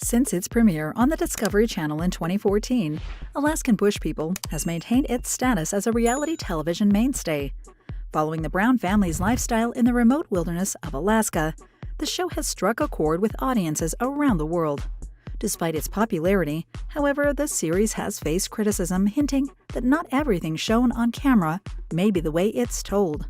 Since its premiere on the Discovery Channel in 2014, Alaskan Bush People has maintained its status as a reality television mainstay. Following the Brown family's lifestyle in the remote wilderness of Alaska, the show has struck a chord with audiences around the world. Despite its popularity, however, the series has faced criticism hinting that not everything shown on camera may be the way it's told.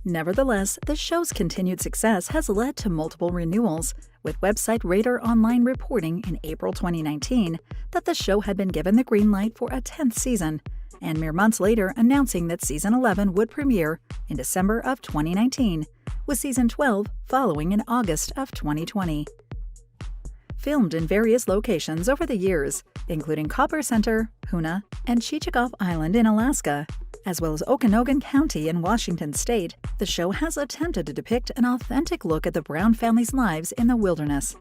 Nevertheless, the show's continued success has led to multiple renewals, with website Radar Online reporting in April 2019 that the show had been given the green light for a 10th season, and mere months later announcing that Season 11 would premiere in December of 2019, with Season 12 following in August of 2020. Filmed in various locations over the years, including Copper Center, Hoonah, and Chichagof Island in Alaska, as well as Okanogan County in Washington state, the show has attempted to depict an authentic look at the Brown family's lives in the wilderness.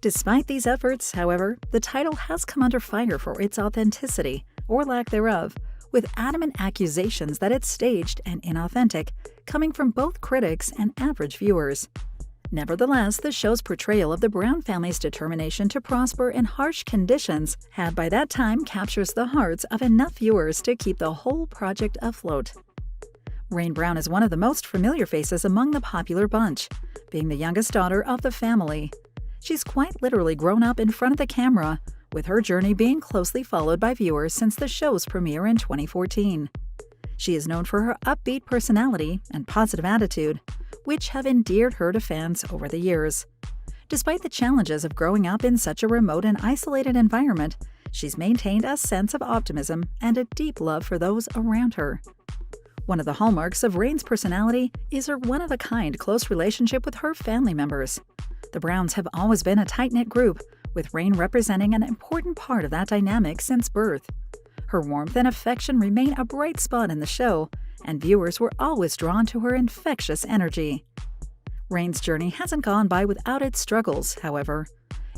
Despite these efforts, however, the title has come under fire for its authenticity, or lack thereof, with adamant accusations that it's staged and inauthentic, coming from both critics and average viewers. Nevertheless, the show's portrayal of the Brown family's determination to prosper in harsh conditions had by that time captures the hearts of enough viewers to keep the whole project afloat. Rain Brown is one of the most familiar faces among the popular bunch, being the youngest daughter of the family. She's quite literally grown up in front of the camera, with her journey being closely followed by viewers since the show's premiere in 2014. She is known for her upbeat personality and positive attitude, which have endeared her to fans over the years. Despite the challenges of growing up in such a remote and isolated environment, she's maintained a sense of optimism and a deep love for those around her. One of the hallmarks of Rain's personality is her one-of-a-kind close relationship with her family members. The Browns have always been a tight-knit group, with Rain representing an important part of that dynamic since birth. Her warmth and affection remain a bright spot in the show, and viewers were always drawn to her infectious energy. Rain's journey hasn't gone by without its struggles, however.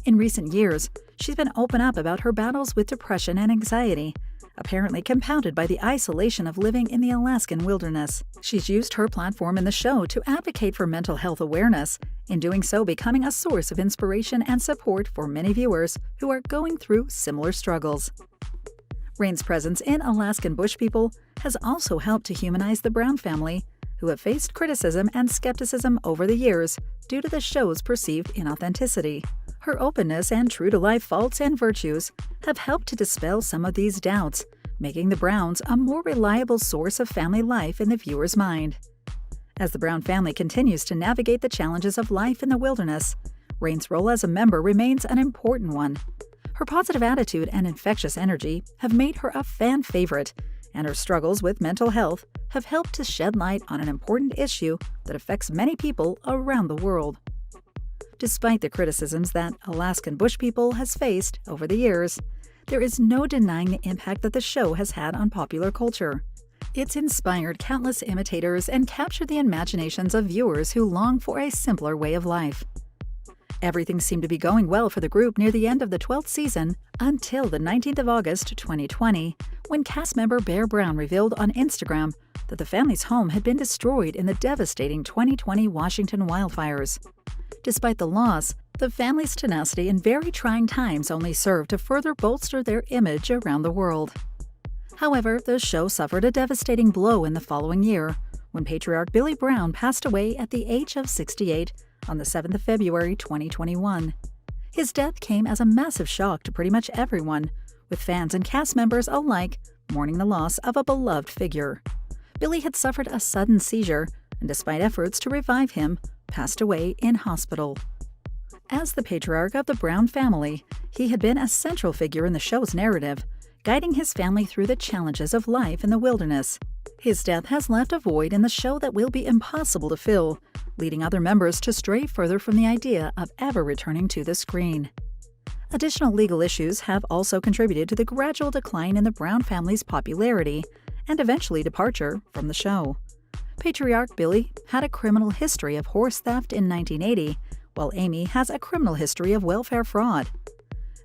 In recent years, she's been open up about her battles with depression and anxiety, apparently compounded by the isolation of living in the Alaskan wilderness. She's used her platform in the show to advocate for mental health awareness, in doing so becoming a source of inspiration and support for many viewers who are going through similar struggles. Rain's presence in Alaskan Bush People has also helped to humanize the Brown family, who have faced criticism and skepticism over the years due to the show's perceived inauthenticity. Her openness and true-to-life faults and virtues have helped to dispel some of these doubts, making the Browns a more reliable source of family life in the viewer's mind. As the Brown family continues to navigate the challenges of life in the wilderness, Rain's role as a member remains an important one. Her positive attitude and infectious energy have made her a fan favorite, and her struggles with mental health have helped to shed light on an important issue that affects many people around the world. Despite the criticisms that Alaskan Bush People has faced over the years, there is no denying the impact that the show has had on popular culture. It's inspired countless imitators and captured the imaginations of viewers who long for a simpler way of life. Everything seemed to be going well for the group near the end of the 12th season until the 19th of August 2020, when cast member Bear Brown revealed on Instagram that the family's home had been destroyed in the devastating 2020 Washington wildfires. Despite the loss, the family's tenacity in very trying times only served to further bolster their image around the world. However, the show suffered a devastating blow in the following year, when patriarch Billy Brown passed away at the age of 68 on the 7th of February 2021. His death came as a massive shock to pretty much everyone, with fans and cast members alike mourning the loss of a beloved figure. Billy had suffered a sudden seizure, and despite efforts to revive him, passed away in hospital. As the patriarch of the Brown family, he had been a central figure in the show's narrative, guiding his family through the challenges of life in the wilderness. His death has left a void in the show that will be impossible to fill, leading other members to stray further from the idea of ever returning to the screen. Additional legal issues have also contributed to the gradual decline in the Brown family's popularity and eventually departure from the show. Patriarch Billy had a criminal history of horse theft in 1980, while Amy has a criminal history of welfare fraud.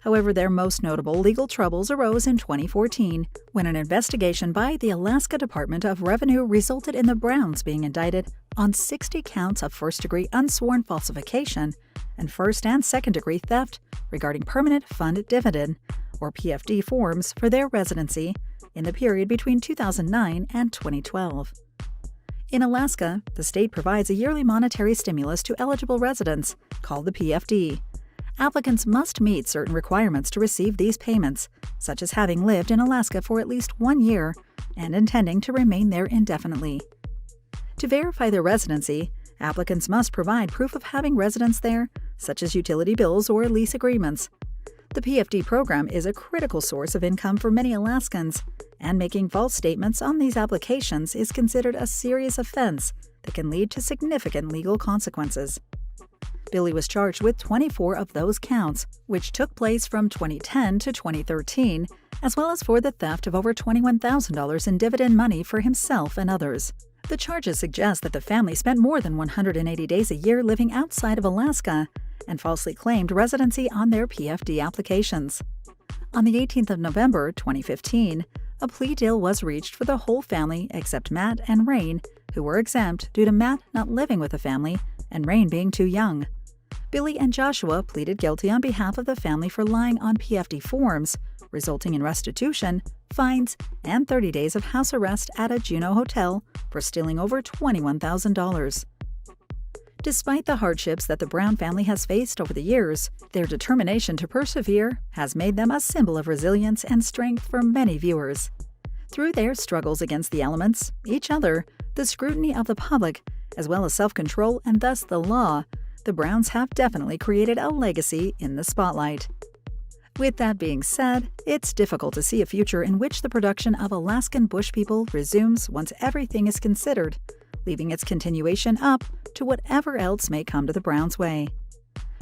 However, their most notable legal troubles arose in 2014, when an investigation by the Alaska Department of Revenue resulted in the Browns being indicted on 60 counts of first-degree unsworn falsification and first- and second-degree theft regarding Permanent Fund Dividend, or PFD forms, for their residency in the period between 2009 and 2012. In Alaska, the state provides a yearly monetary stimulus to eligible residents, called the PFD. Applicants must meet certain requirements to receive these payments, such as having lived in Alaska for at least 1 year and intending to remain there indefinitely. To verify their residency, applicants must provide proof of having residence there, such as utility bills or lease agreements. The PFD program is a critical source of income for many Alaskans, and making false statements on these applications is considered a serious offense that can lead to significant legal consequences. Billy was charged with 24 of those counts, which took place from 2010 to 2013, as well as for the theft of over $21,000 in dividend money for himself and others. The charges suggest that the family spent more than 180 days a year living outside of Alaska and falsely claimed residency on their PFD applications. On the 18th of November 2015, a plea deal was reached for the whole family except Matt and Rain, who were exempt due to Matt not living with the family and Rain being too young. Billy and Joshua pleaded guilty on behalf of the family for lying on PFD forms, resulting in restitution, fines, and 30 days of house arrest at a Juneau hotel for stealing over $21,000. Despite the hardships that the Brown family has faced over the years, their determination to persevere has made them a symbol of resilience and strength for many viewers. Through their struggles against the elements, each other, the scrutiny of the public, as well as self-control and thus the law, the Browns have definitely created a legacy in the spotlight. With that being said, it's difficult to see a future in which the production of Alaskan Bush People resumes once everything is considered, leaving its continuation up to whatever else may come to the Browns' way.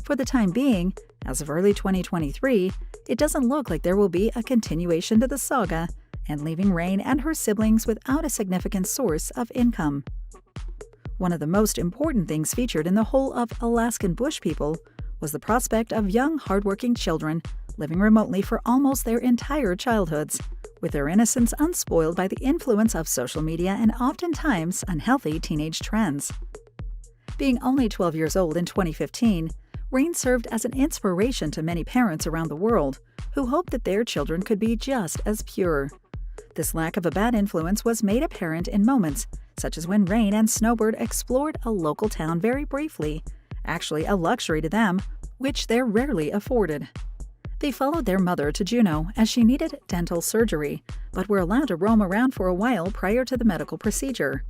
For the time being, as of early 2023, it doesn't look like there will be a continuation to the saga, and leaving Rain and her siblings without a significant source of income. One of the most important things featured in the whole of Alaskan Bush People was the prospect of young, hardworking children living remotely for almost their entire childhoods, with their innocence unspoiled by the influence of social media and oftentimes unhealthy teenage trends. Being only 12 years old in 2015, Rain served as an inspiration to many parents around the world who hoped that their children could be just as pure. This lack of a bad influence was made apparent in moments such as when Rain and Snowbird explored a local town very briefly, actually a luxury to them, which they're rarely afforded. They followed their mother to Juneau as she needed dental surgery, but were allowed to roam around for a while prior to the medical procedure.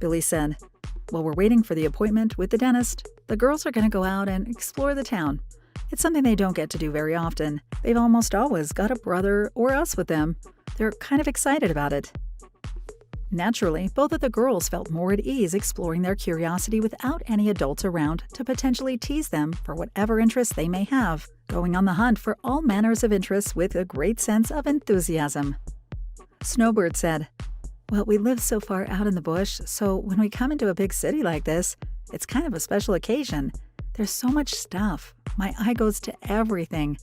Billy said, "While we're waiting for the appointment with the dentist, the girls are going to go out and explore the town. It's something they don't get to do very often. They've almost always got a brother or us with them. They're kind of excited about it." Naturally, both of the girls felt more at ease exploring their curiosity without any adults around to potentially tease them for whatever interests they may have, going on the hunt for all manners of interests with a great sense of enthusiasm. Snowbird said, "Well, we live so far out in the bush, so when we come into a big city like this, it's kind of a special occasion. There's so much stuff. My eye goes to everything.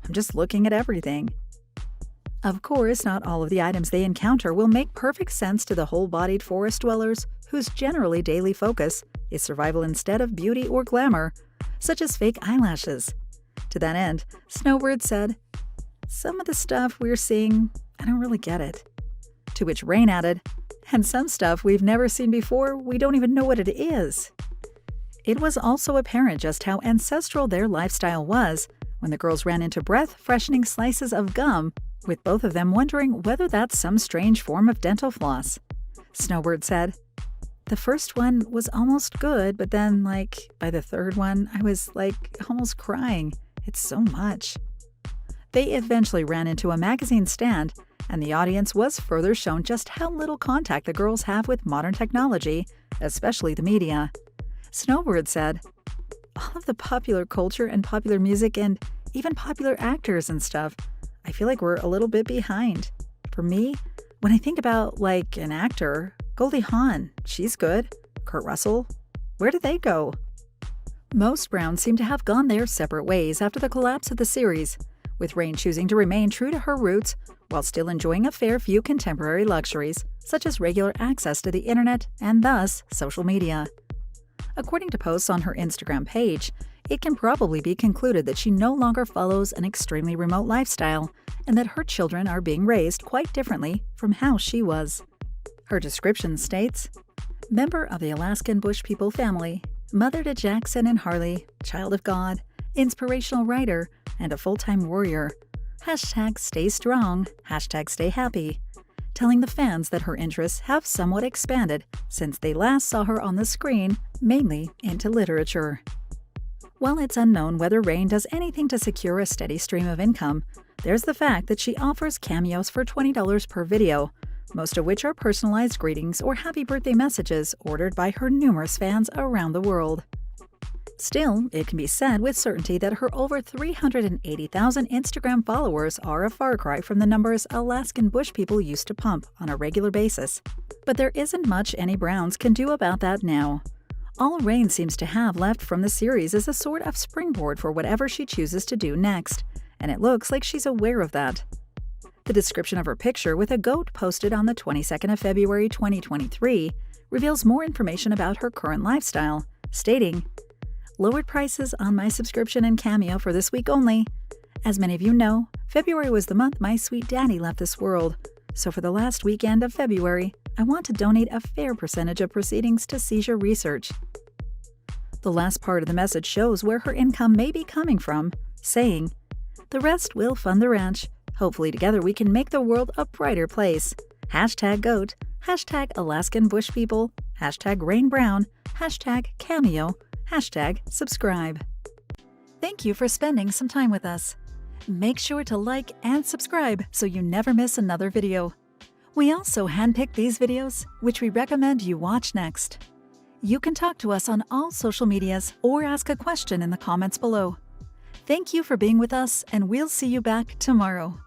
I'm just looking at everything." Of course, not all of the items they encounter will make perfect sense to the whole-bodied forest dwellers whose generally daily focus is survival instead of beauty or glamour, such as fake eyelashes. To that end, Snowbird said, "Some of the stuff we're seeing, I don't really get it." To which Rain added, "And some stuff we've never seen before, we don't even know what it is." It was also apparent just how ancestral their lifestyle was when the girls ran into breath-freshening slices of gum, with both of them wondering whether that's some strange form of dental floss. Snowbird said, "The first one was almost good, but then, by the third one, I was, almost crying. It's so much." They eventually ran into a magazine stand, and the audience was further shown just how little contact the girls have with modern technology, especially the media. Snowbird said, "All of the popular culture and popular music and even popular actors and stuff, I feel like we're a little bit behind. For me, when I think about, an actor, Goldie Hawn, she's good. Kurt Russell, where did they go?" Most Browns seem to have gone their separate ways after the collapse of the series, with Rain choosing to remain true to her roots while still enjoying a fair few contemporary luxuries, such as regular access to the internet and thus social media. According to posts on her Instagram page, it can probably be concluded that she no longer follows an extremely remote lifestyle and that her children are being raised quite differently from how she was. Her description states, "Member of the Alaskan Bush People family, mother to Jackson and Harley, child of God, inspirational writer, and a full-time warrior. Hashtag stay strong, hashtag stay happy," telling the fans that her interests have somewhat expanded since they last saw her on the screen, mainly into literature. While it's unknown whether Rain does anything to secure a steady stream of income, there's the fact that she offers cameos for $20 per video, most of which are personalized greetings or happy birthday messages ordered by her numerous fans around the world. Still, it can be said with certainty that her over 380,000 Instagram followers are a far cry from the numbers Alaskan Bush People used to pump on a regular basis. But there isn't much any Browns can do about that now. All Rain seems to have left from the series is a sort of springboard for whatever she chooses to do next, and it looks like she's aware of that. The description of her picture with a goat posted on the 22nd of February 2023 reveals more information about her current lifestyle, stating, "Lowered prices on my subscription and Cameo for this week only. As many of you know, February was the month my sweet daddy left this world, so for the last weekend of February, I want to donate a fair percentage of proceedings to seizure research." The last part of the message shows where her income may be coming from, saying, "The rest will fund the ranch. Hopefully together we can make the world a brighter place. Hashtag GOAT, hashtag Alaskan Bush People, hashtag Rain Brown, hashtag Cameo, hashtag subscribe." Thank you for spending some time with us. Make sure to like and subscribe so you never miss another video. We also handpick these videos, which we recommend you watch next. You can talk to us on all social medias or ask a question in the comments below. Thank you for being with us, and we'll see you back tomorrow.